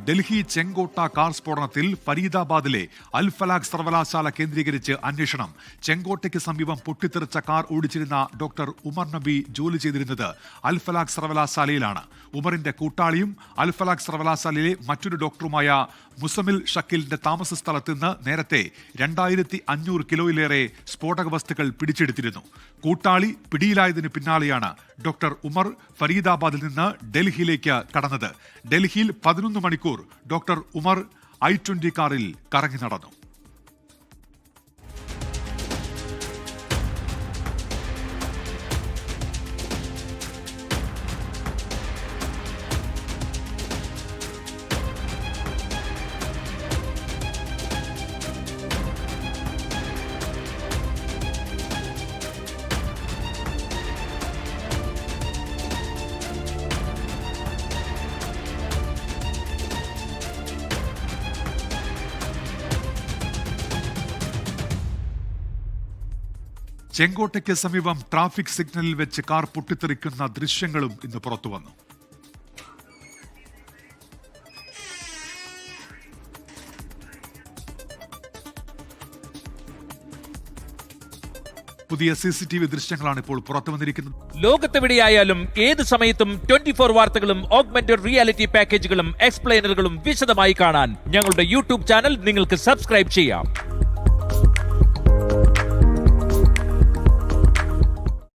ഡൽഹി ചെങ്കോട്ട car സ്ഫോടനത്തിൽ ഫരീദാബാദിലെ അൽ Falaq സർവകലാശാല കേന്ദ്രീകരിച്ച് അന്വേഷണം. ചെങ്കോട്ടയ്ക്ക് സമീപം പൊട്ടിത്തെറിച്ച കാർ ഓടിച്ചിരുന്ന ഡോക്ടർ ഉമർ നബി ജോലി ചെയ്തിരുന്നത് അൽ ഫലാഖ് സർവകലാശാലയിലാണ്. ഉമറിന്റെ കൂട്ടാളിയും അൽ ഫലാഖ് സർവകലാശാലയിലെ മറ്റൊരു ഡോക്ടറുമായ മുസമിൽ ഷക്കീലിന്റെ താമസ സ്ഥലത്ത് നിന്ന് നേരത്തെ 2500 കിലോയിലേറെ സ്ഫോടക വസ്തുക്കൾ പിടിച്ചെടുത്തിരുന്നു. കൂട്ടാളി പിടിയിലായതിനു പിന്നാലെയാണ് ഡോക്ടർ ഉമർ ഫരീദാബാദിൽ നിന്ന് ഡൽഹിയിലേക്ക് കടന്നത്. ഡൽഹിയിൽ 11 മണിക്കൂർ ഡോക്ടർ ഉമർ i20 കാറിൽ കറങ്ങി നടന്നു. ചെങ്കോട്ടയ്ക്ക് സമീപം ട്രാഫിക് സിഗ്നലിൽ വെച്ച് കാർ പൊട്ടിത്തെറിക്കുന്ന ദൃശ്യങ്ങളും ഇന്ന് പുറത്തുവന്നു. പുതിയ CCTV ദൃശ്യങ്ങളാണ് ഇപ്പോൾ പുറത്തു വന്നിരിക്കുന്നത്. ലോകത്തെവിടെയായാലും ഏത് സമയത്തും 24 വാർത്തകളും ഓഗ്മെന്റഡ് റിയാലിറ്റി പാക്കേജുകളും എക്സ്പ്ലെയിനറുകളും വിശദമായി കാണാൻ ഞങ്ങളുടെ YouTube ചാനൽ നിങ്ങൾക്ക് സബ്സ്ക്രൈബ് ചെയ്യാം.